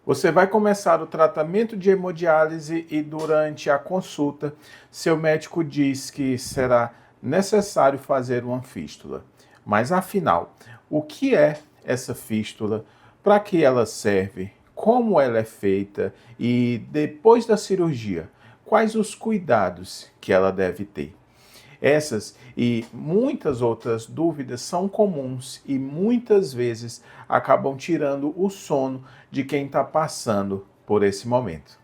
Você vai começar o tratamento de hemodiálise e durante a consulta, seu médico diz que será necessário fazer uma fístula. Mas afinal, o que é essa fístula? Para que ela serve? Como ela é feita? E depois da cirurgia, quais os cuidados que ela deve ter? Essas e muitas outras dúvidas são comuns e muitas vezes acabam tirando o sono de quem está passando por esse momento.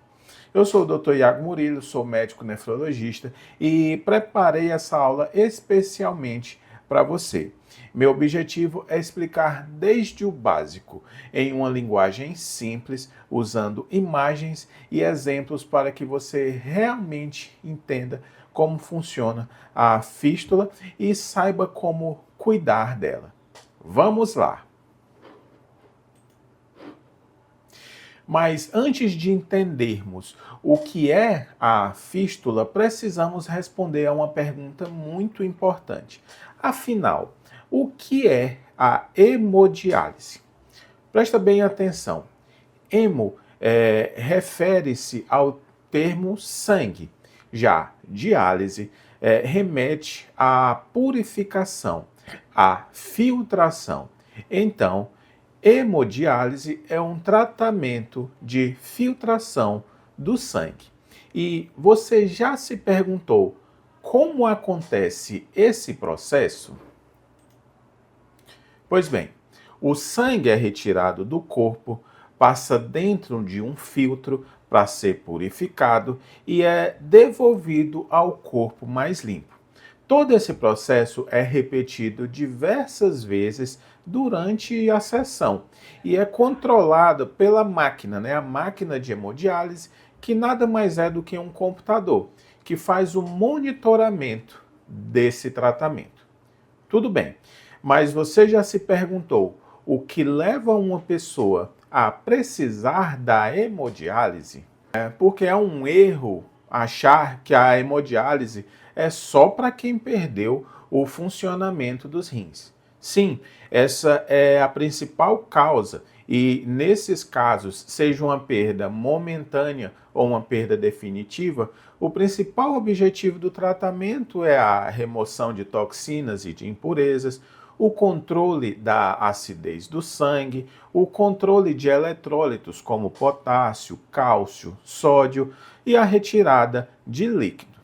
Eu sou o Dr. Iago Murilo, sou médico nefrologista e preparei essa aula especialmente para você. Meu objetivo é explicar desde o básico, em uma linguagem simples, usando imagens e exemplos para que você realmente entenda como funciona a fístula e saiba como cuidar dela. Vamos lá! Mas antes de entendermos o que é a fístula, precisamos responder a uma pergunta muito importante. Afinal, o que é a hemodiálise? Presta bem atenção. Hemo refere-se ao termo sangue. Já diálise remete à purificação, à filtração. Então, hemodiálise é um tratamento de filtração do sangue. E você já se perguntou como acontece esse processo? Pois bem, o sangue é retirado do corpo, passa dentro de um filtro para ser purificado e é devolvido ao corpo mais limpo. Todo esse processo é repetido diversas vezes durante a sessão e é controlado pela máquina, a máquina de hemodiálise, que nada mais é do que um computador, que faz o monitoramento desse tratamento. Tudo bem, mas você já se perguntou o que leva uma pessoa a precisar da hemodiálise? Porque é um erro achar que a hemodiálise é só para quem perdeu o funcionamento dos rins. Sim, essa é a principal causa e nesses casos, seja uma perda momentânea ou uma perda definitiva, o principal objetivo do tratamento é a remoção de toxinas e de impurezas, o controle da acidez do sangue, o controle de eletrólitos como potássio, cálcio, sódio e a retirada de líquido.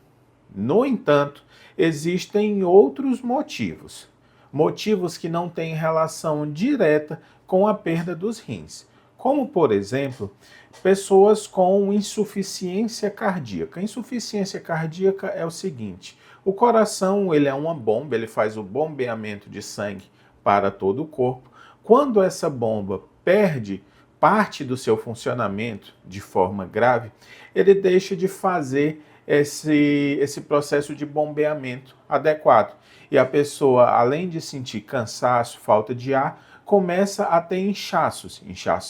No entanto, existem outros motivos. Motivos que não têm relação direta com a perda dos rins, como, por exemplo, pessoas com insuficiência cardíaca. Insuficiência cardíaca é o seguinte: o coração ele é uma bomba, ele faz o bombeamento de sangue para todo o corpo. Quando essa bomba perde parte do seu funcionamento de forma grave, ele deixa de fazer esse processo de bombeamento adequado. E a pessoa, além de sentir cansaço, falta de ar, começa a ter inchaços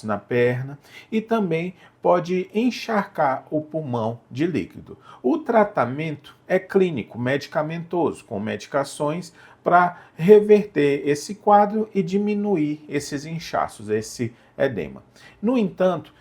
na perna e também pode encharcar o pulmão de líquido. O tratamento é clínico, medicamentoso, com medicações para reverter esse quadro e diminuir esses inchaços, esse edema. No entanto,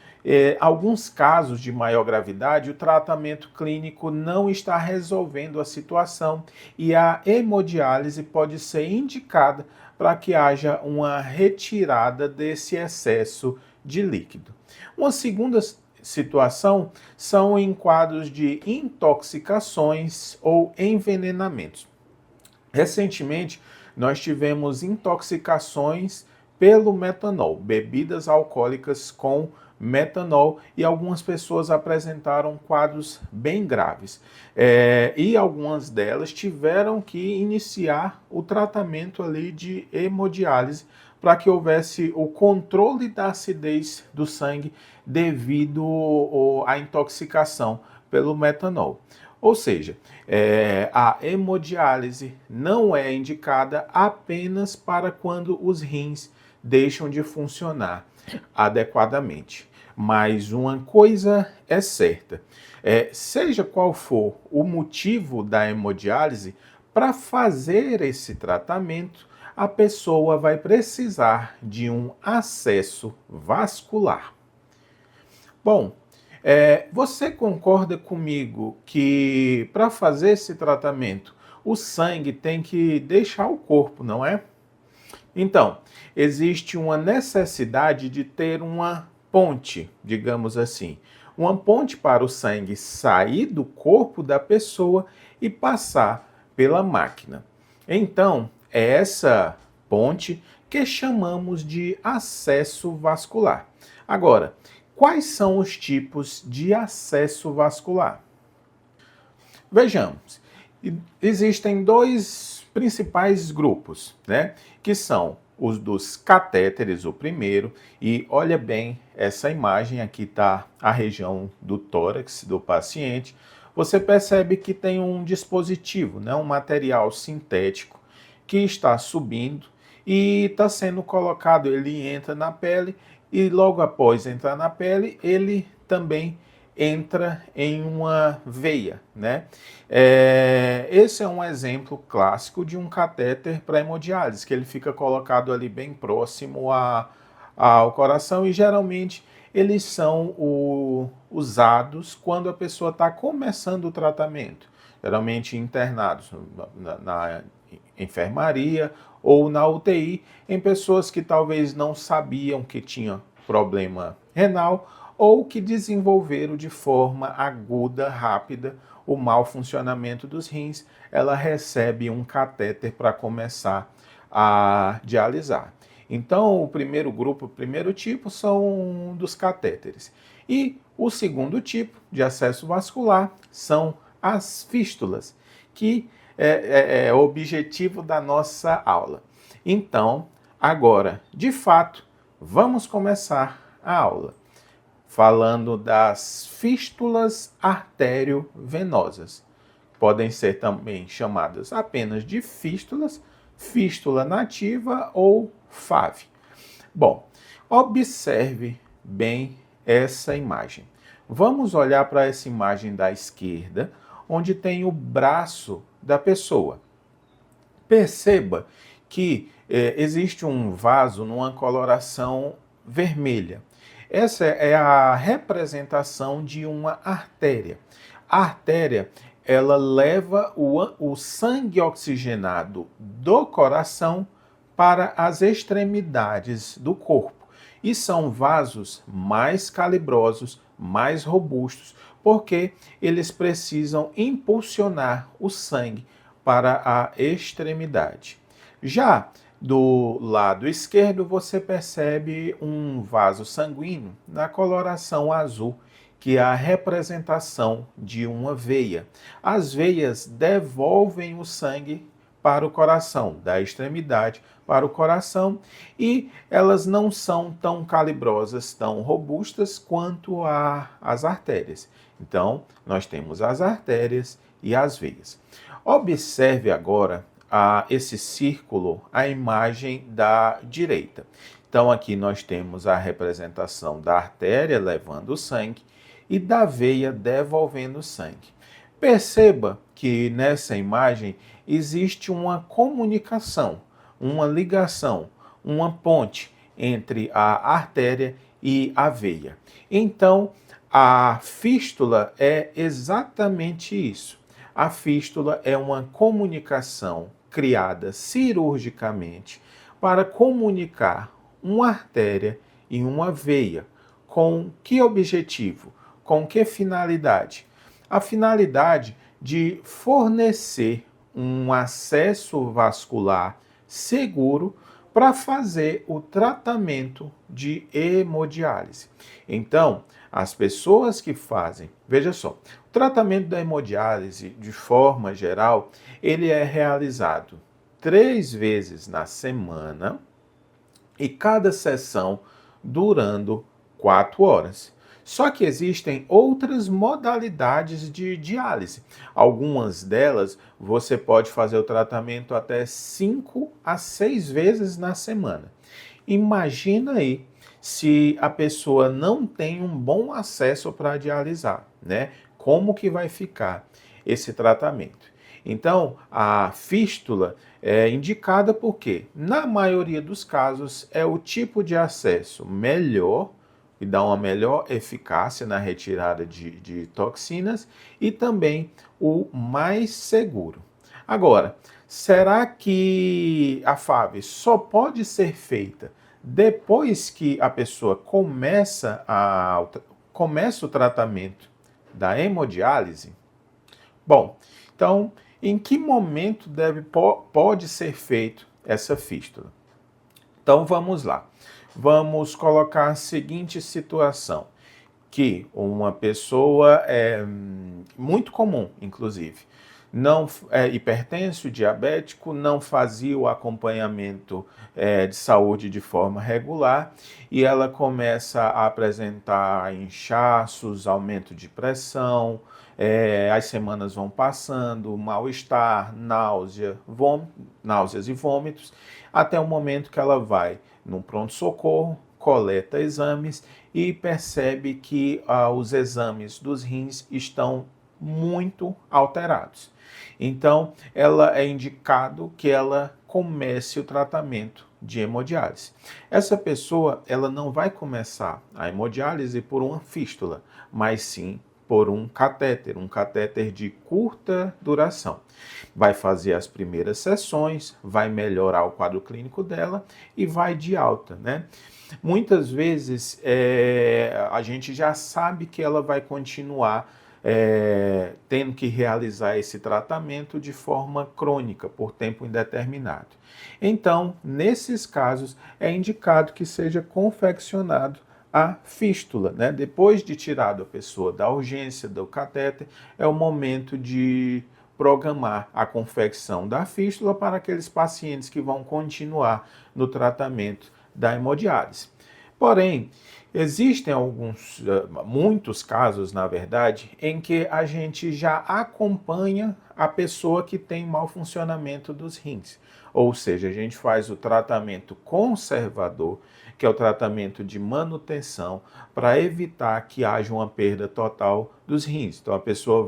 alguns casos de maior gravidade, o tratamento clínico não está resolvendo a situação e a hemodiálise pode ser indicada para que haja uma retirada desse excesso de líquido. Uma segunda situação são em quadros de intoxicações ou envenenamentos. Recentemente, nós tivemos intoxicações pelo metanol, bebidas alcoólicas com metanol, e algumas pessoas apresentaram quadros bem graves. E algumas delas tiveram que iniciar o tratamento ali de hemodiálise para que houvesse o controle da acidez do sangue devido à intoxicação pelo metanol. Ou seja, a hemodiálise não é indicada apenas para quando os rins deixam de funcionar adequadamente. Mas uma coisa é certa, seja qual for o motivo da hemodiálise, para fazer esse tratamento, a pessoa vai precisar de um acesso vascular. Bom, você concorda comigo que para fazer esse tratamento, o sangue tem que deixar o corpo, não é? Então, existe uma necessidade de ter uma ponte, digamos assim. Uma ponte para o sangue sair do corpo da pessoa e passar pela máquina. Então, é essa ponte que chamamos de acesso vascular. Agora, quais são os tipos de acesso vascular? Vejamos, existem dois principais grupos, né? Que são os dos catéteres, o primeiro, e olha bem essa imagem, aqui está a região do tórax do paciente. Você percebe que tem um dispositivo, né? Um material sintético que está subindo e está sendo colocado, ele entra na pele e logo após entrar na pele, ele também entra em uma veia, né? Esse é um exemplo clássico de um catéter para hemodiálise, que ele fica colocado ali bem próximo ao coração e geralmente eles são usados quando a pessoa está começando o tratamento, geralmente internados na enfermaria ou na UTI, em pessoas que talvez não sabiam que tinha problema renal ou que desenvolveram de forma aguda, rápida, o mau funcionamento dos rins, ela recebe um catéter para começar a dialisar. Então, o primeiro grupo, o primeiro tipo, são dos catéteres. E o segundo tipo de acesso vascular são as fístulas, que é o objetivo da nossa aula. Então, agora, de fato, vamos começar a aula falando das fístulas arteriovenosas. Podem ser também chamadas apenas de fístulas, fístula nativa ou FAV. Bom, observe bem essa imagem. Vamos olhar para essa imagem da esquerda, onde tem o braço da pessoa. Perceba que existe um vaso numa coloração vermelha. Essa é a representação de uma artéria. A artéria, ela leva o sangue oxigenado do coração para as extremidades do corpo. E são vasos mais calibrosos, mais robustos, porque eles precisam impulsionar o sangue para a extremidade. Já do lado esquerdo, você percebe um vaso sanguíneo na coloração azul, que é a representação de uma veia. As veias devolvem o sangue para o coração, da extremidade para o coração, e elas não são tão calibrosas, tão robustas quanto as artérias. Então, nós temos as artérias e as veias. Observe agora esse círculo, a imagem da direita. Então, aqui nós temos a representação da artéria levando o sangue e da veia devolvendo o sangue. Perceba que nessa imagem existe uma comunicação, uma ligação, uma ponte entre a artéria e a veia. Então, a fístula é exatamente isso. A fístula é uma comunicação criada cirurgicamente para comunicar uma artéria e uma veia. Com que objetivo? Com que finalidade? A finalidade de fornecer um acesso vascular seguro para fazer o tratamento de hemodiálise. Então, as pessoas que fazem, veja só, o tratamento da hemodiálise, de forma geral, ele é realizado 3 vezes na semana e cada sessão durando 4 horas. Só que existem outras modalidades de diálise. Algumas delas você pode fazer o tratamento até 5 a 6 vezes na semana. Imagina aí se a pessoa não tem um bom acesso para dialisar, né? Como que vai ficar esse tratamento? Então, a fístula é indicada porque, na maioria dos casos, é o tipo de acesso melhor e dá uma melhor eficácia na retirada de toxinas e também o mais seguro. Agora, será que a FAV só pode ser feita depois que a pessoa começa o tratamento da hemodiálise? Bom, então, em que momento pode ser feito essa fístula? Então, vamos lá. Vamos colocar a seguinte situação, que uma pessoa muito comum, inclusive, não é hipertenso, diabético, não fazia o acompanhamento de saúde de forma regular e ela começa a apresentar inchaços, aumento de pressão, as semanas vão passando, mal-estar, náuseas e vômitos, até o momento que ela vai no pronto-socorro, coleta exames e percebe que os exames dos rins estão muito alterados. Então, ela é indicado que ela comece o tratamento de hemodiálise. Essa pessoa, ela não vai começar a hemodiálise por uma fístula, mas sim por um catéter de curta duração. Vai fazer as primeiras sessões, vai melhorar o quadro clínico dela e vai de alta, né? Muitas vezes a gente já sabe que ela vai continuar tendo que realizar esse tratamento de forma crônica, por tempo indeterminado. Então, nesses casos, é indicado que seja confeccionado a fístula, né? Depois de tirado a pessoa da urgência do catéter, é o momento de programar a confecção da fístula para aqueles pacientes que vão continuar no tratamento da hemodiálise. Porém, existem muitos casos, na verdade, em que a gente já acompanha a pessoa que tem mau funcionamento dos rins. Ou seja, a gente faz o tratamento conservador, que é o tratamento de manutenção, para evitar que haja uma perda total dos rins. Então, a pessoa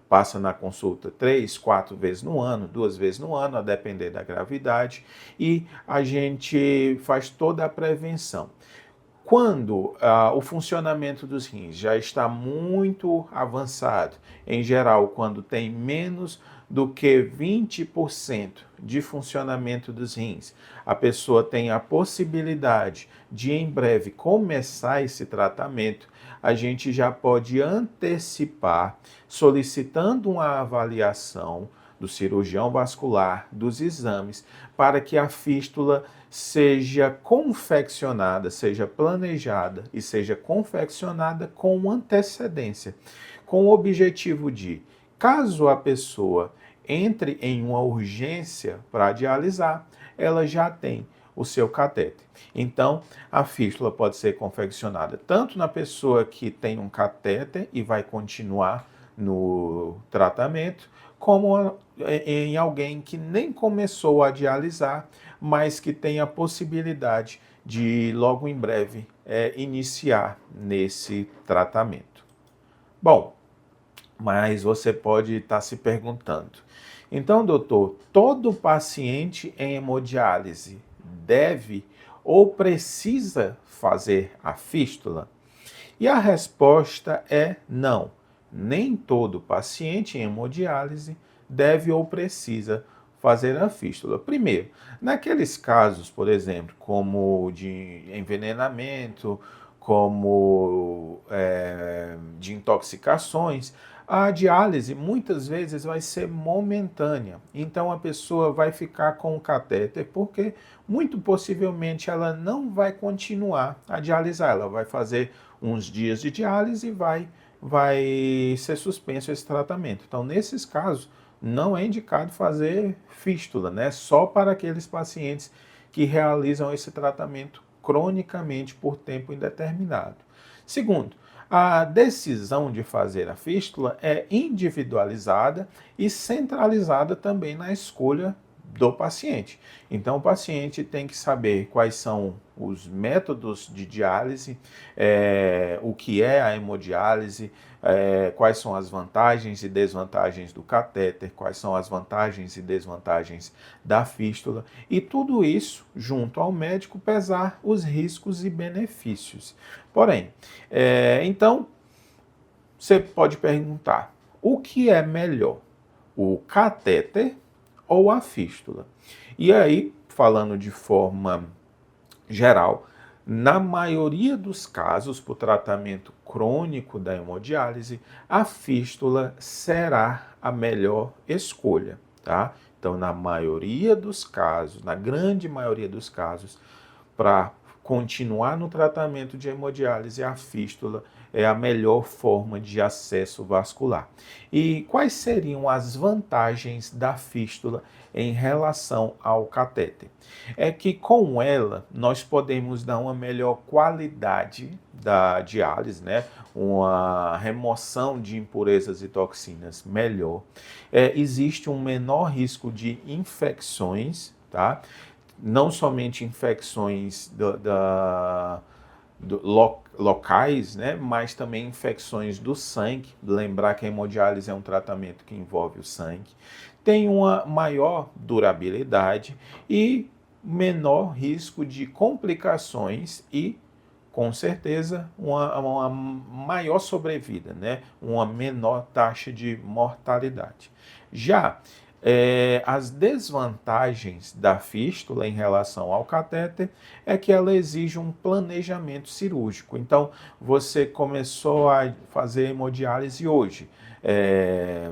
passa na consulta 3, 4 vezes no ano, 2 vezes no ano, a depender da gravidade, e a gente faz toda a prevenção. Quando o funcionamento dos rins já está muito avançado, em geral, quando tem menos do que 20% de funcionamento dos rins, a pessoa tem a possibilidade de, em breve, começar esse tratamento, a gente já pode antecipar, solicitando uma avaliação do cirurgião vascular, dos exames, para que a fístula seja confeccionada, seja planejada e seja confeccionada com antecedência, com o objetivo de, caso a pessoa entre em uma urgência para dialisar, ela já tem o seu catéter. Então, a fístula pode ser confeccionada tanto na pessoa que tem um catéter e vai continuar no tratamento, como em alguém que nem começou a dialisar, mas que tem a possibilidade de, logo em breve, iniciar nesse tratamento. Bom, mas você pode estar se perguntando, então, doutor, todo paciente em hemodiálise deve ou precisa fazer a fístula? E a resposta é não. Nem todo paciente em hemodiálise deve ou precisa fazer a fístula. Primeiro, naqueles casos, por exemplo, como de envenenamento, como de intoxicações, a diálise muitas vezes vai ser momentânea. Então a pessoa vai ficar com o catéter porque muito possivelmente ela não vai continuar a dialisar. Ela vai fazer uns dias de diálise e vai ser suspenso esse tratamento. Então, nesses casos, não é indicado fazer fístula, né? Só para aqueles pacientes que realizam esse tratamento cronicamente por tempo indeterminado. Segundo, a decisão de fazer a fístula é individualizada e centralizada também na escolha do paciente. Então, o paciente tem que saber quais são os métodos de diálise, o que é a hemodiálise, quais são as vantagens e desvantagens do catéter, quais são as vantagens e desvantagens da fístula, e tudo isso, junto ao médico, pesar os riscos e benefícios. Porém, então, você pode perguntar, o que é melhor, o catéter ou a fístula? E aí, falando de forma geral, na maioria dos casos, para o tratamento crônico da hemodiálise, a fístula será a melhor escolha, tá? Então, na maioria dos casos, na grande maioria dos casos, para continuar no tratamento de hemodiálise, a fístula é a melhor forma de acesso vascular. E quais seriam as vantagens da fístula em relação ao catéter? É que com ela nós podemos dar uma melhor qualidade da diálise, né? Uma remoção de impurezas e toxinas melhor. Existe um menor risco de infecções, tá? Não somente infecções locais, né, mas também infecções do sangue. Lembrar que a hemodiálise é um tratamento que envolve o sangue. Tem uma maior durabilidade e menor risco de complicações e, com certeza, uma maior sobrevida, né, uma menor taxa de mortalidade. Já as desvantagens da fístula em relação ao catéter é que ela exige um planejamento cirúrgico. Então, você começou a fazer hemodiálise hoje.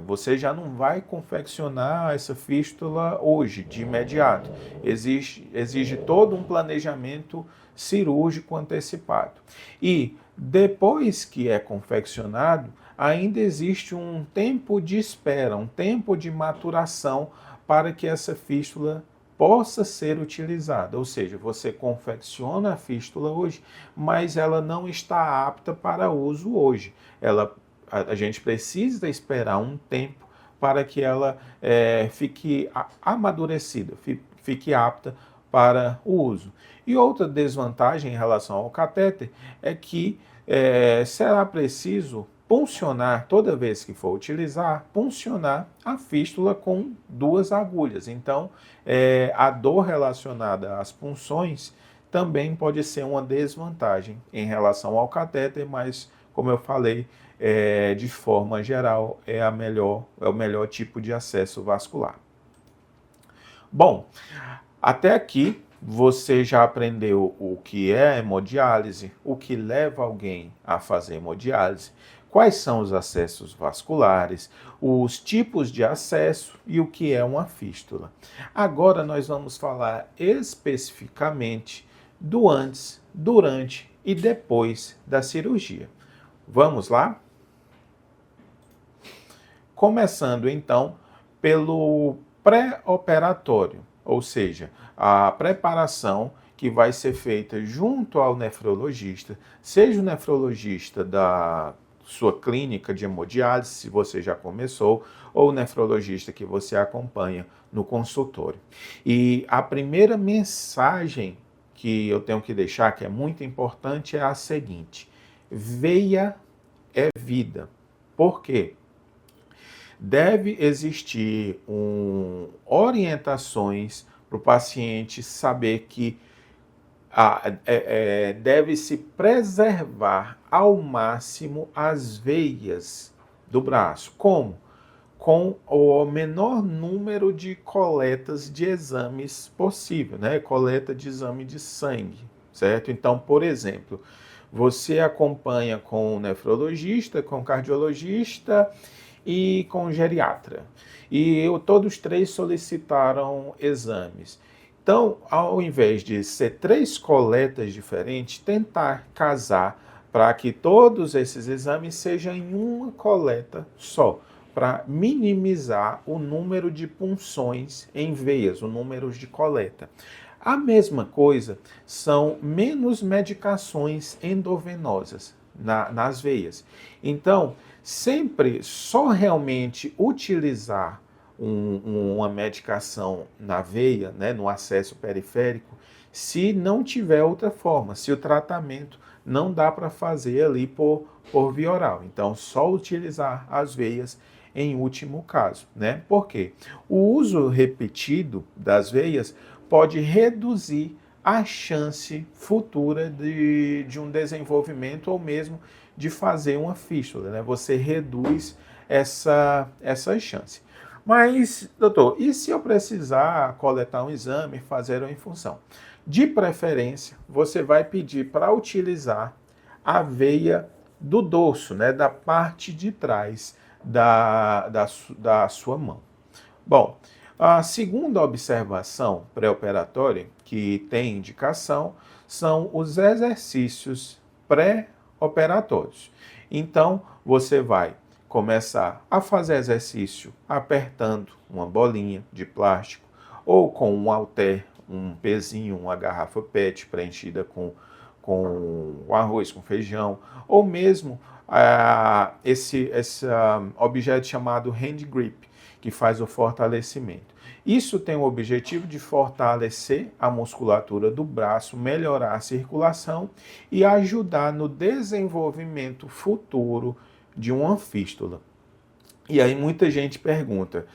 Você já não vai confeccionar essa fístula hoje, de imediato. Exige todo um planejamento cirúrgico antecipado. E depois que é confeccionado, ainda existe um tempo de espera, um tempo de maturação para que essa fístula possa ser utilizada. Ou seja, você confecciona a fístula hoje, mas ela não está apta para uso hoje. A gente precisa esperar um tempo para que ela fique amadurecida, fique apta para o uso. E outra desvantagem em relação ao catéter é que será preciso puncionar, toda vez que for utilizar, puncionar a fístula com 2 agulhas. Então, a dor relacionada às punções também pode ser uma desvantagem em relação ao catéter, mas, como eu falei, de forma geral, é o melhor tipo de acesso vascular. Bom, até aqui você já aprendeu o que é hemodiálise, o que leva alguém a fazer hemodiálise, quais são os acessos vasculares, os tipos de acesso e o que é uma fístula. Agora nós vamos falar especificamente do antes, durante e depois da cirurgia. Vamos lá? Começando então pelo pré-operatório, ou seja, a preparação que vai ser feita junto ao nefrologista, seja o nefrologista da sua clínica de hemodiálise, se você já começou, ou o nefrologista que você acompanha no consultório. E a primeira mensagem que eu tenho que deixar, que é muito importante, é a seguinte: veia é vida. Por quê? Deve existir orientações para o paciente saber que deve-se preservar ao máximo as veias do braço. Como? Com o menor número de coletas de exames possível, né? Coleta de exame de sangue, certo? Então, por exemplo, você acompanha com o nefrologista, com o cardiologista e com o geriatra. E todos 3 solicitaram exames. Então, ao invés de ser 3 coletas diferentes, tentar casar para que todos esses exames sejam em uma coleta só, para minimizar o número de punções em veias, o número de coleta. A mesma coisa são menos medicações endovenosas nas veias. Então, sempre só realmente utilizar uma medicação na veia, né, no acesso periférico, se não tiver outra forma, se o tratamento não dá para fazer ali por via oral. Então, só utilizar as veias em último caso, né? Por quê? O uso repetido das veias pode reduzir a chance futura de um desenvolvimento ou mesmo de fazer uma fístula, né? Você reduz essa chance. Mas, doutor, e se eu precisar coletar um exame, fazer uma infunção? De preferência, você vai pedir para utilizar a veia do dorso, né, da parte de trás da sua mão. Bom, a segunda observação pré-operatória que tem indicação são os exercícios pré-operatórios. Então, você vai começar a fazer exercício apertando uma bolinha de plástico ou com um halter, um pezinho, uma garrafa PET preenchida com arroz, com feijão, ou mesmo esse objeto chamado hand grip, que faz o fortalecimento. Isso tem o objetivo de fortalecer a musculatura do braço, melhorar a circulação e ajudar no desenvolvimento futuro de uma fístula. E aí muita gente pergunta,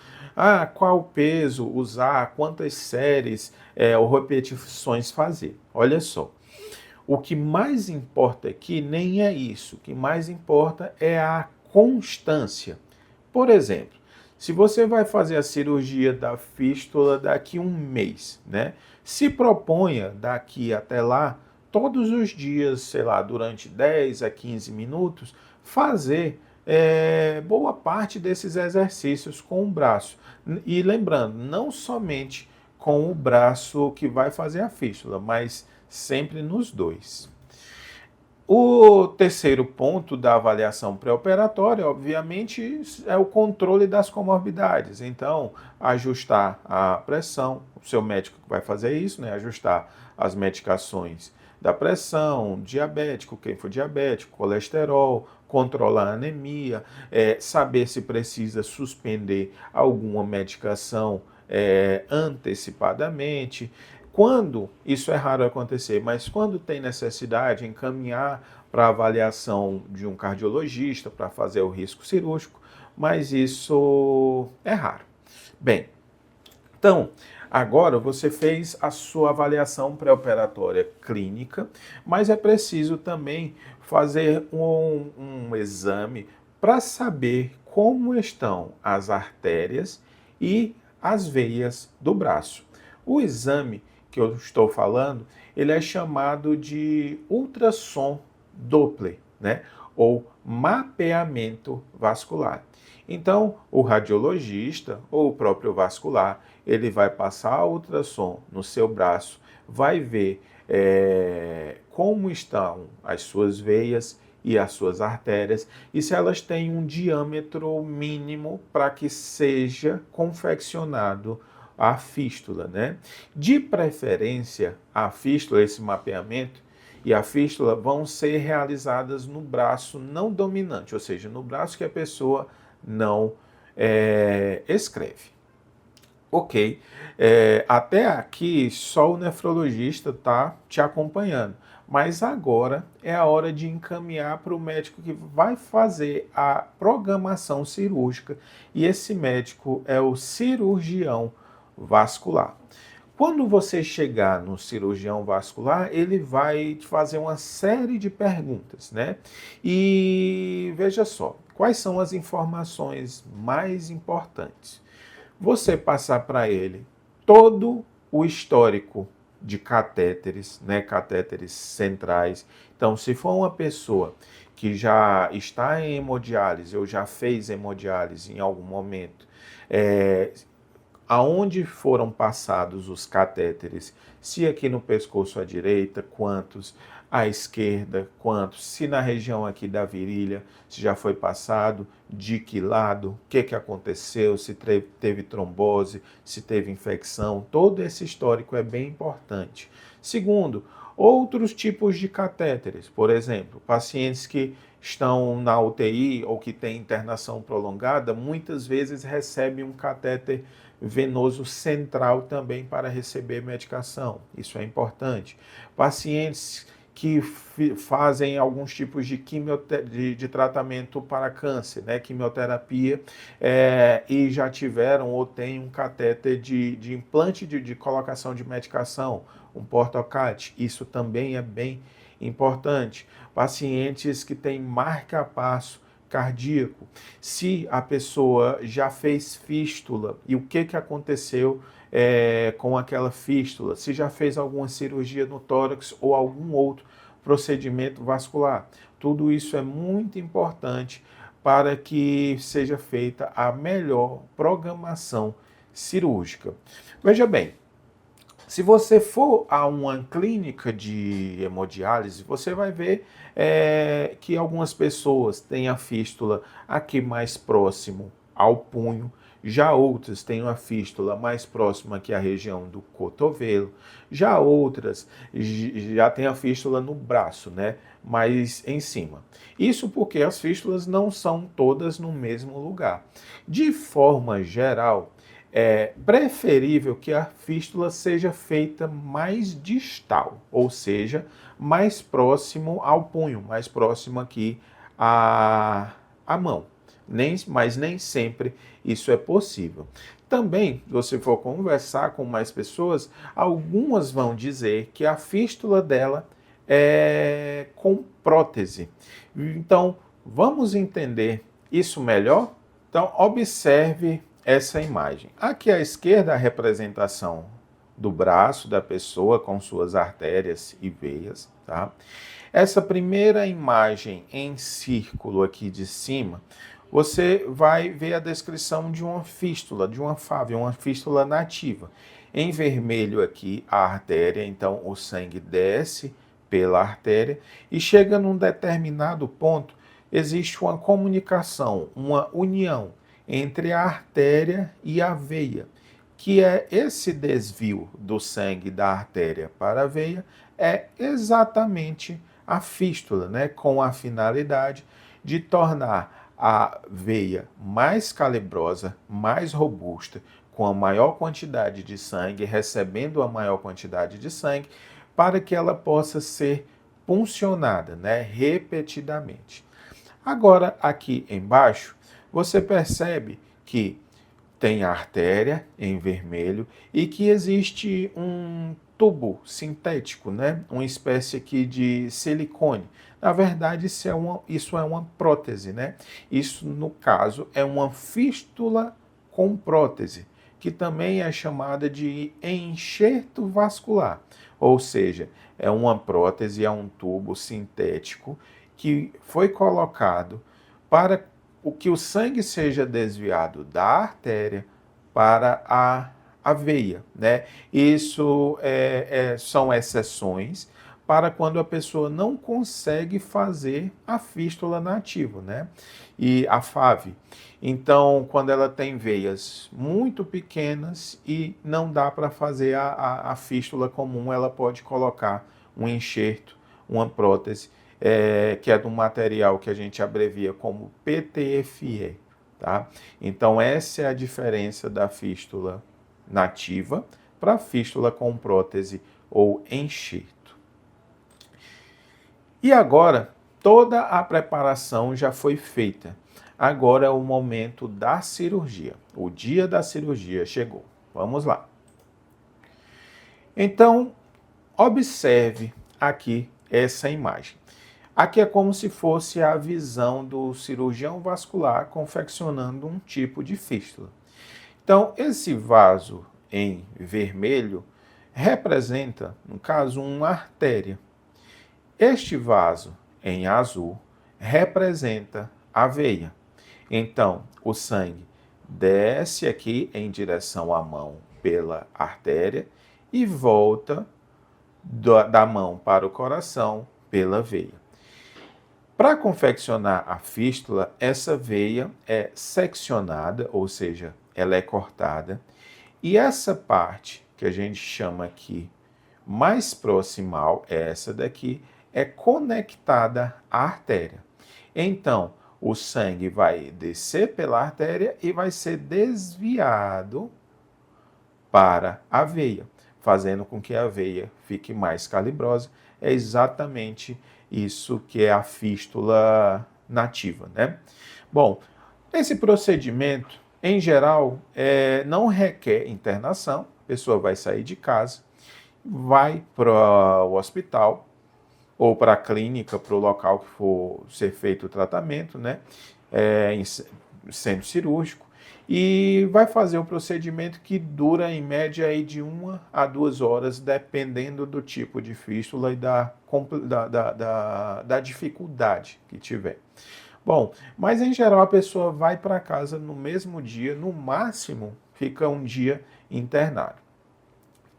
qual peso usar, quantas séries ou repetições fazer? Olha só, o que mais importa aqui nem é isso, o que mais importa é a constância. Por exemplo, se você vai fazer a cirurgia da fístula daqui a um mês, né? Se proponha daqui até lá, todos os dias, sei lá, durante 10 a 15 minutos, fazer boa parte desses exercícios com o braço. E lembrando, não somente com o braço que vai fazer a fístula, mas sempre nos dois. O terceiro ponto da avaliação pré-operatória, obviamente, é o controle das comorbidades. Então, ajustar a pressão, o seu médico vai fazer isso, né? Ajustar as medicações da pressão, diabético, quem for diabético, colesterol, controlar a anemia, saber se precisa suspender alguma medicação antecipadamente. Quando, isso é raro acontecer, mas quando tem necessidade, encaminhar para avaliação de um cardiologista para fazer o risco cirúrgico, mas isso é raro. Bem, então, agora você fez a sua avaliação pré-operatória clínica, mas é preciso também fazer um exame para saber como estão as artérias e as veias do braço. O exame que eu estou falando, ele é chamado de ultrassom Doppler, né? Ou mapeamento vascular. Então, o radiologista ou o próprio vascular, ele vai passar ultrassom no seu braço, vai ver como estão as suas veias e as suas artérias e se elas têm um diâmetro mínimo para que seja confeccionado a fístula, né? De preferência, a fístula, esse mapeamento e a fístula vão ser realizadas no braço não dominante, ou seja, no braço que a pessoa não escreve. Ok, até aqui só o nefrologista está te acompanhando, mas agora é a hora de encaminhar para o médico que vai fazer a programação cirúrgica e esse médico é o cirurgião vascular. Quando você chegar no cirurgião vascular, ele vai te fazer uma série de perguntas, né? E veja só, quais são as informações mais importantes? Você passar para ele todo o histórico de catéteres, né? Catéteres centrais. Então, se for uma pessoa que já está em hemodiálise ou já fez hemodiálise em algum momento, aonde foram passados os catéteres, se aqui no pescoço à direita, quantos, à esquerda, quantos, se na região aqui da virilha, se já foi passado, de que lado, o que aconteceu, se teve trombose, se teve infecção, todo esse histórico é bem importante. Segundo, outros tipos de catéteres, por exemplo, pacientes que estão na UTI ou que têm internação prolongada, muitas vezes recebem um catéter venoso central também para receber medicação. Isso é importante. Pacientes que fazem alguns tipos de de tratamento para câncer, né, quimioterapia, e já tiveram ou têm um catéter de implante de colocação de medicação, um portocat, isso também é bem importante. Pacientes que têm marca-passo cardíaco, se a pessoa já fez fístula e o que aconteceu com aquela fístula, se já fez alguma cirurgia no tórax ou algum outro procedimento vascular. Tudo isso é muito importante para que seja feita a melhor programação cirúrgica. Veja bem, se você for a uma clínica de hemodiálise, você vai ver que algumas pessoas têm a fístula aqui mais próximo ao punho, já outras têm uma fístula mais próxima aqui à região do cotovelo, já outras já têm a fístula no braço, né? Mais em cima. Isso porque as fístulas não são todas no mesmo lugar. De forma geral, é preferível que a fístula seja feita mais distal, ou seja, mais próximo ao punho, mais próximo aqui à mão. Mas nem sempre isso é possível. Também, se você for conversar com mais pessoas, algumas vão dizer que a fístula dela é com prótese. Então, vamos entender isso melhor? Então, observe essa imagem. Aqui à esquerda, a representação do braço da pessoa com suas artérias e veias, tá? Essa primeira imagem em círculo aqui de cima, você vai ver a descrição de uma fístula, de uma fávea, uma fístula nativa. Em vermelho aqui, a artéria, então o sangue desce pela artéria e chega num determinado ponto, existe uma comunicação, uma união entre a artéria e a veia, que é esse desvio do sangue da artéria para a veia, é exatamente a fístula, né, com a finalidade de tornar a veia mais calibrosa, mais robusta, com a maior quantidade de sangue, recebendo a maior quantidade de sangue, para que ela possa ser puncionada, né, repetidamente. Agora, aqui embaixo, você percebe que tem a artéria em vermelho e que existe um tubo sintético, né? Uma espécie aqui de silicone. Na verdade, isso é uma prótese, né? Isso, no caso, é uma fístula com prótese, que também é chamada de enxerto vascular. Ou seja, é uma prótese, é um tubo sintético que foi colocado para que o sangue seja desviado da artéria para a veia, né? Isso são exceções para quando a pessoa não consegue fazer a fístula nativa, né? E a FAV. Então, quando ela tem veias muito pequenas e não dá para fazer a fístula comum, ela pode colocar um enxerto, uma prótese, que é de um material que a gente abrevia como PTFE. Tá? Então, essa é a diferença da fístula nativa para a fístula com prótese ou enxerto. E agora, toda a preparação já foi feita. Agora é o momento da cirurgia. O dia da cirurgia chegou. Vamos lá. Então, observe aqui essa imagem. Aqui é como se fosse a visão do cirurgião vascular confeccionando um tipo de fístula. Então, esse vaso em vermelho representa, no caso, uma artéria. Este vaso em azul representa a veia. Então, o sangue desce aqui em direção à mão pela artéria e volta da mão para o coração pela veia. Para confeccionar a fístula, essa veia é seccionada, ou seja, ela é cortada, e essa parte que a gente chama aqui mais proximal, essa daqui, é conectada à artéria. Então, o sangue vai descer pela artéria e vai ser desviado para a veia, fazendo com que a veia fique mais calibrosa. É exatamente isso que é a fístula nativa, né? Bom, esse procedimento, em geral, não requer internação. A pessoa vai sair de casa, vai para o hospital ou para a clínica, para o local que for ser feito o tratamento, né? Em centro cirúrgico, e vai fazer um procedimento que dura em média aí de 1 a 2 horas, dependendo do tipo de fístula e da dificuldade que tiver. Bom, mas em geral a pessoa vai para casa no mesmo dia, no máximo fica um dia internado.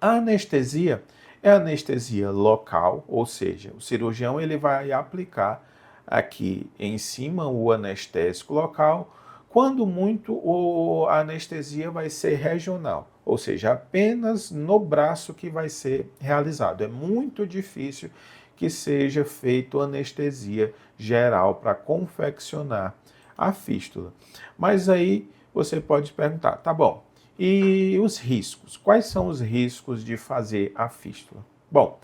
A anestesia é anestesia local, ou seja, o cirurgião ele vai aplicar aqui em cima o anestésico local. Quando muito, a anestesia vai ser regional, ou seja, apenas no braço que vai ser realizado. É muito difícil que seja feito anestesia geral para confeccionar a fístula. Mas aí você pode perguntar, tá bom, e os riscos? Quais são os riscos de fazer a fístula? Bom,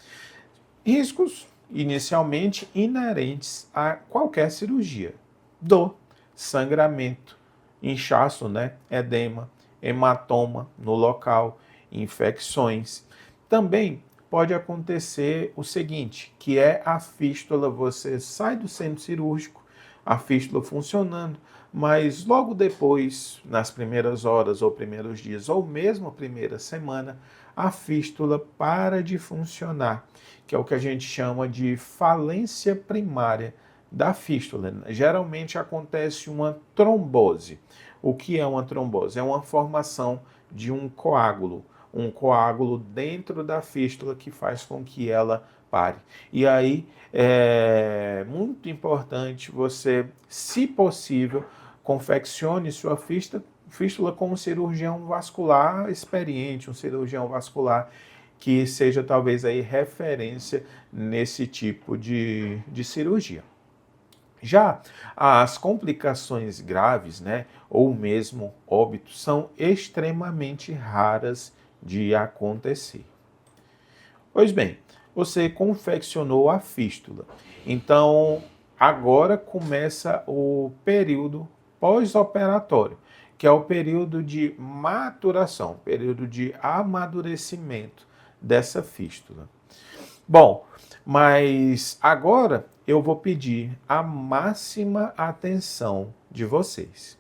riscos inicialmente inerentes a qualquer cirurgia: dor, sangramento, inchaço, né? Edema, hematoma no local, infecções. Também pode acontecer o seguinte, que é a fístula, você sai do centro cirúrgico, a fístula funcionando, mas logo depois, nas primeiras horas ou primeiros dias, ou mesmo a primeira semana, a fístula para de funcionar, que é o que a gente chama de falência primária da fístula. Geralmente acontece uma trombose. O que é uma trombose? É uma formação de um coágulo dentro da fístula que faz com que ela pare. E aí é muito importante você, se possível, confeccione sua fístula com um cirurgião vascular experiente, um cirurgião vascular que seja talvez aí referência nesse tipo de cirurgia. Já as complicações graves, né, ou mesmo óbito, são extremamente raras de acontecer. Pois bem, você confeccionou a fístula. Então, agora começa o período pós-operatório, que é o período de maturação, período de amadurecimento dessa fístula. Bom, mas agora eu vou pedir a máxima atenção de vocês.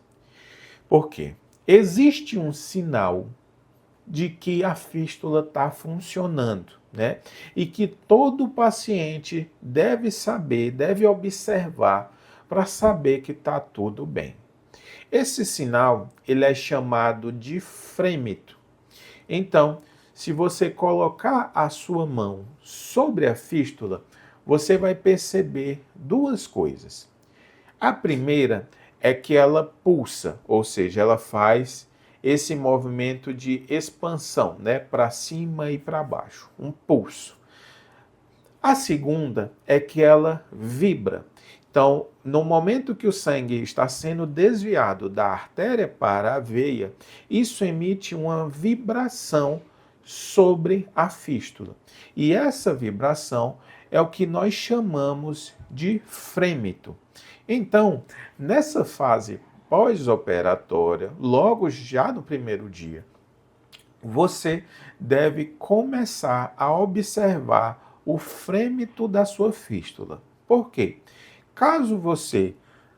Por quê? Existe um sinal de que a fístula está funcionando, né? E que todo paciente deve saber, deve observar para saber que está tudo bem. Esse sinal, ele é chamado de frêmito. Então, se você colocar a sua mão sobre a fístula, você vai perceber duas coisas. A primeira é que ela pulsa, ou seja, ela faz esse movimento de expansão, né, para cima e para baixo, um pulso. A segunda é que ela vibra. Então, no momento que o sangue está sendo desviado da artéria para a veia, isso emite uma vibração sobre a fístula. E essa vibração é o que nós chamamos de frêmito. Então, nessa fase pós-operatória, logo já no primeiro dia, você deve começar a observar o frêmito da sua fístula. Por quê? Caso você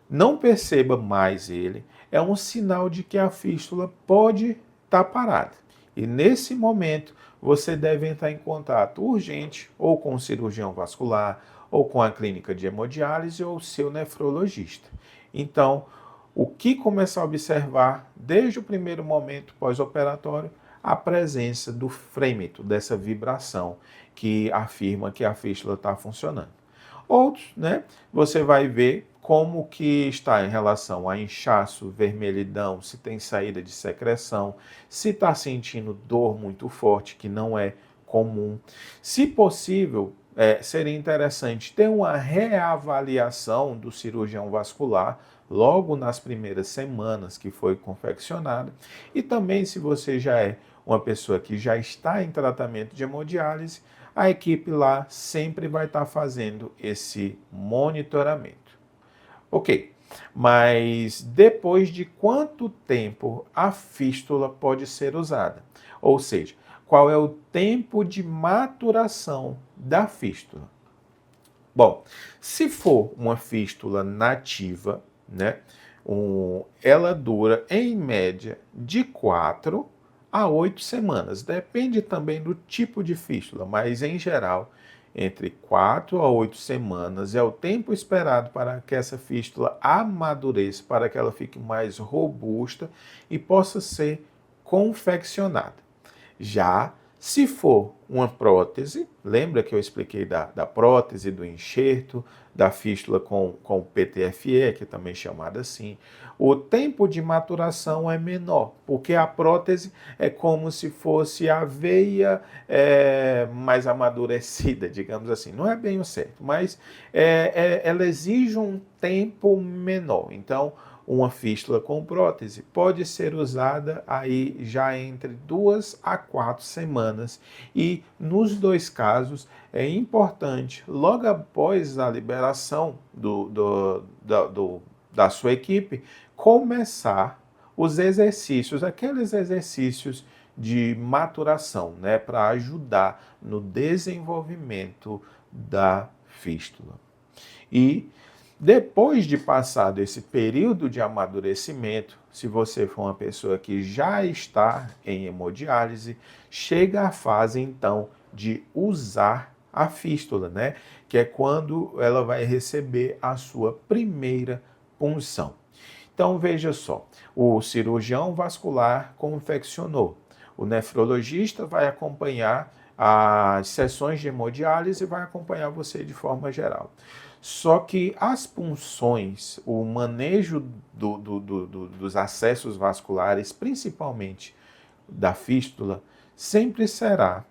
não perceba mais ele, é um sinal de que a fístula pode estar parada. E nesse momento, você deve entrar em contato urgente ou com o cirurgião vascular, ou com a clínica de hemodiálise ou o seu nefrologista. Então, o que começar a observar desde o primeiro momento pós-operatório? A presença do frêmito, dessa vibração que afirma que a fístula está funcionando. Outros, né, você vai ver como que está em relação a inchaço, vermelhidão, se tem saída de secreção, se está sentindo dor muito forte, que não é comum. Se possível, seria interessante ter uma reavaliação do cirurgião vascular logo nas primeiras semanas que foi confeccionada. E também, se você já é uma pessoa que já está em tratamento de hemodiálise, a equipe lá sempre vai estar fazendo esse monitoramento. Ok, mas depois de quanto tempo a fístula pode ser usada? Ou seja, qual é o tempo de maturação da fístula? Bom, se for uma fístula nativa, né, ela dura em média de 4 a 8 semanas. Depende também do tipo de fístula, mas em geral, entre 4 a 8 semanas é o tempo esperado para que essa fístula amadureça, para que ela fique mais robusta e possa ser confeccionada. Já se for uma prótese, lembra que eu expliquei da prótese, do enxerto, da fístula com PTFE, que é também chamada assim, o tempo de maturação é menor, porque a prótese é como se fosse a veia mais amadurecida, digamos assim. Não é bem o certo, mas ela exige um tempo menor. Então, uma fístula com prótese pode ser usada aí já entre 2 a 4 semanas. E nos dois casos é importante, logo após a liberação da sua equipe, começar os exercícios, aqueles exercícios de maturação, né, para ajudar no desenvolvimento da fístula. E depois de passado esse período de amadurecimento, se você for uma pessoa que já está em hemodiálise, chega a fase então de usar a fístula, né? Que é quando ela vai receber a sua primeira punção. Então veja só, o cirurgião vascular confeccionou, o nefrologista vai acompanhar as sessões de hemodiálise e vai acompanhar você de forma geral. Só que as punções, o manejo dos acessos vasculares, principalmente da fístula, sempre será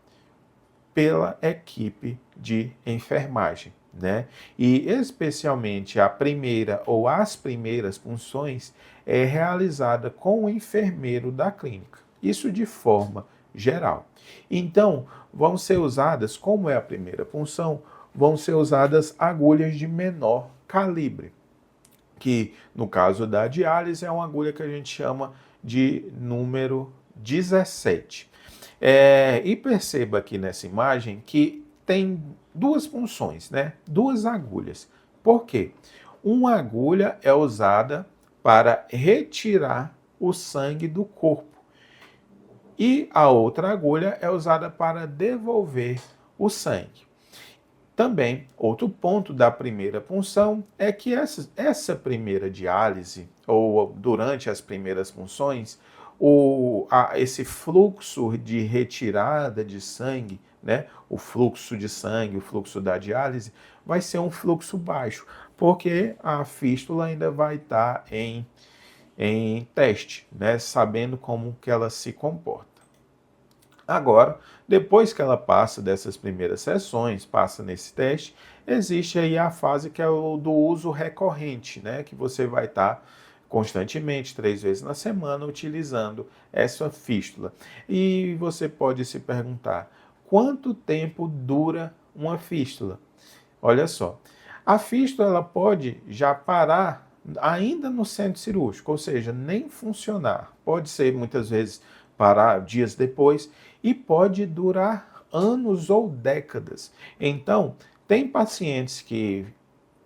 pela equipe de enfermagem, né? E especialmente a primeira ou as primeiras punções é realizada com o enfermeiro da clínica. Isso de forma geral. Então, vão ser usadas, como é a primeira punção, vão ser usadas agulhas de menor calibre, que no caso da diálise é uma agulha que a gente chama de número 17. E perceba aqui nessa imagem que tem duas punções, né? Duas agulhas. Por quê? Uma agulha é usada para retirar o sangue do corpo e a outra agulha é usada para devolver o sangue. Também, outro ponto da primeira punção é que essa primeira diálise, ou durante as primeiras punções, esse fluxo de retirada de sangue, né, o fluxo de sangue, o fluxo da diálise, vai ser um fluxo baixo, porque a fístula ainda vai estar em teste, né, sabendo como que ela se comporta. Agora, depois que ela passa dessas primeiras sessões, passa nesse teste, existe aí a fase que é o do uso recorrente, né? Que você vai estar constantemente, 3 vezes na semana, utilizando essa fístula. E você pode se perguntar, quanto tempo dura uma fístula? Olha só, a fístula ela pode já parar ainda no centro cirúrgico, ou seja, nem funcionar. Pode ser muitas vezes parar dias depois e pode durar anos ou décadas. Então, tem pacientes que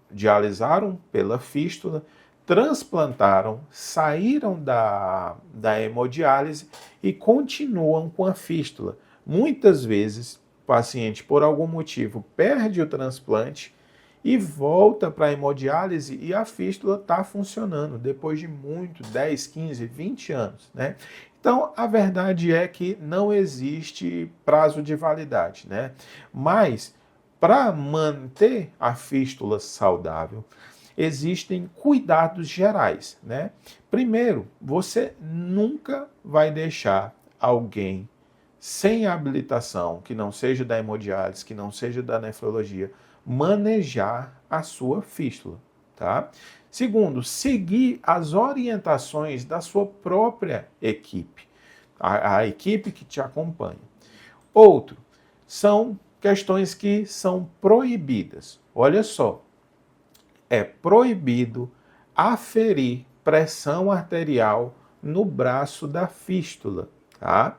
dialisaram pela fístula, transplantaram, saíram da hemodiálise e continuam com a fístula. Muitas vezes, o paciente, por algum motivo, perde o transplante e volta para a hemodiálise e a fístula está funcionando depois de muito, 10, 15, 20 anos, né? Então, a verdade é que não existe prazo de validade, né? Mas, para manter a fístula saudável, existem cuidados gerais, né? Primeiro, você nunca vai deixar alguém sem habilitação, que não seja da hemodiálise, que não seja da nefrologia, manejar a sua fístula, tá? Segundo, seguir as orientações da sua própria equipe, a equipe que te acompanha. Outro, são questões que são proibidas. Olha só, é proibido aferir pressão arterial no braço da fístula, tá?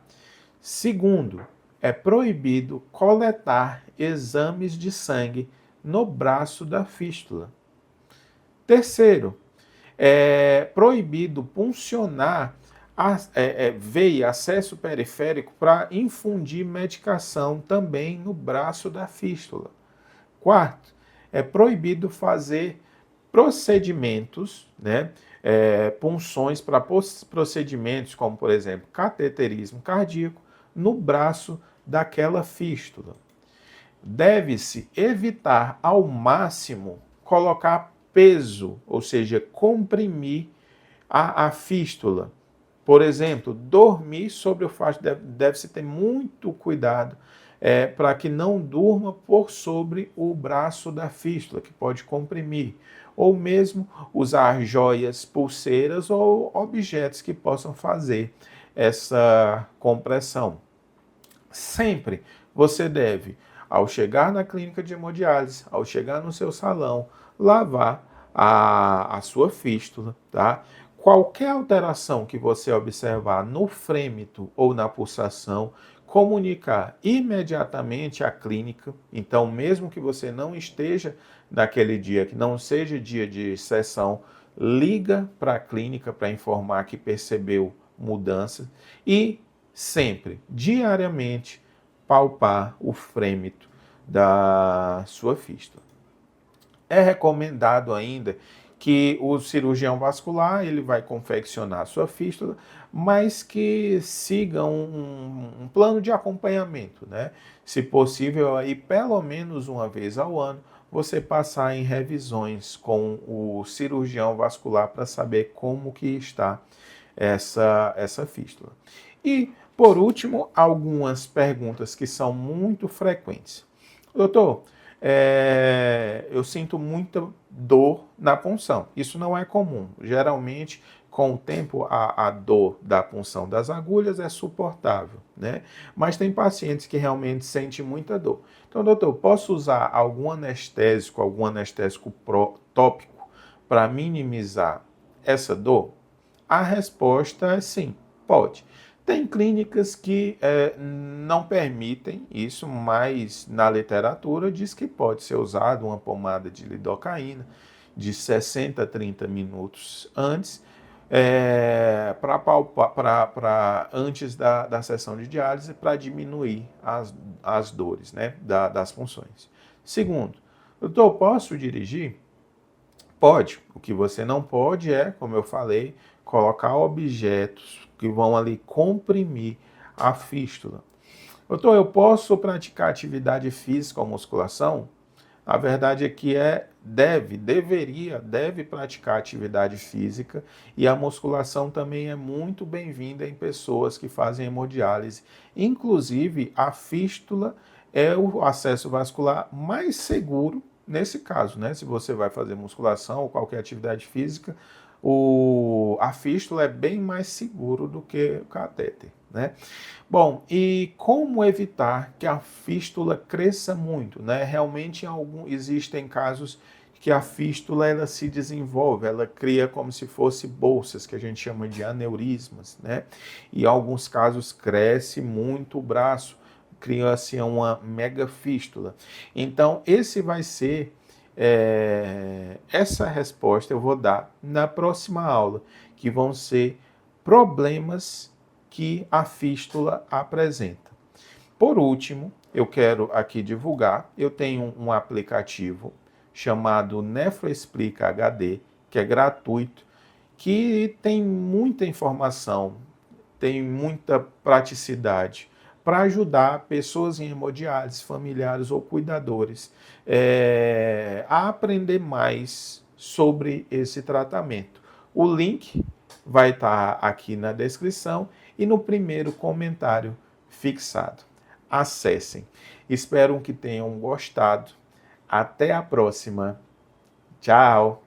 Segundo, é proibido coletar exames de sangue no braço da fístula. Terceiro, é proibido puncionar veia, acesso periférico para infundir medicação também no braço da fístula. Quarto, é proibido fazer procedimentos, né, punções para procedimentos como, por exemplo, cateterismo cardíaco no braço daquela fístula. Deve-se evitar ao máximo colocar peso, ou seja, comprimir a fístula. Por exemplo, dormir sobre o facho, deve-se ter muito cuidado para que não durma por sobre o braço da fístula, que pode comprimir. Ou mesmo usar joias, pulseiras ou objetos que possam fazer essa compressão. Sempre você deve, ao chegar na clínica de hemodiálise, ao chegar no seu salão, lavar a sua fístula, tá? Qualquer alteração que você observar no frêmito ou na pulsação, comunicar imediatamente à clínica. Então, mesmo que você não esteja naquele dia, que não seja dia de sessão, liga para a clínica para informar que percebeu mudança e sempre, diariamente, palpar o frêmito da sua fístula. É recomendado ainda que o cirurgião vascular ele vai confeccionar a sua fístula, mas que siga um plano de acompanhamento, né? Se possível, aí pelo menos uma vez ao ano, você passar em revisões com o cirurgião vascular para saber como que está essa fístula. E, por último, algumas perguntas que são muito frequentes. Doutor, eu sinto muita dor na punção. Isso não é comum. Geralmente, com o tempo, a dor da punção das agulhas é suportável, né? Mas tem pacientes que realmente sentem muita dor. Então, doutor, posso usar algum anestésico tópico para minimizar essa dor? A resposta é sim, pode. Tem clínicas que não permitem isso, mas na literatura diz que pode ser usado uma pomada de lidocaína de 60 a 30 minutos antes, antes da sessão de diálise para diminuir as dores, né, das funções. Segundo, doutor, posso dirigir? Pode. O que você não pode como eu falei, colocar objetos que vão ali comprimir a fístula. Doutor, eu posso praticar atividade física ou musculação? A verdade é que deve praticar atividade física e a musculação também é muito bem-vinda em pessoas que fazem hemodiálise. Inclusive, a fístula é o acesso vascular mais seguro nesse caso, né? Se você vai fazer musculação ou qualquer atividade física, a fístula é bem mais seguro do que o catéter, né? Bom, e como evitar que a fístula cresça muito, né? Realmente existem casos que a fístula ela se desenvolve, ela cria como se fosse bolsas, que a gente chama de aneurismas, né? E em alguns casos cresce muito o braço, cria-se uma megafístula. Então, esse vai ser essa resposta eu vou dar na próxima aula, que vão ser problemas que a fístula apresenta. Por último, eu quero aqui divulgar, eu tenho um aplicativo chamado NefroExplica HD, que é gratuito, que tem muita informação, tem muita praticidade para ajudar pessoas em hemodiálise, familiares ou cuidadores a aprender mais sobre esse tratamento. O link vai estar aqui na descrição e no primeiro comentário fixado. Acessem. Espero que tenham gostado. Até a próxima. Tchau!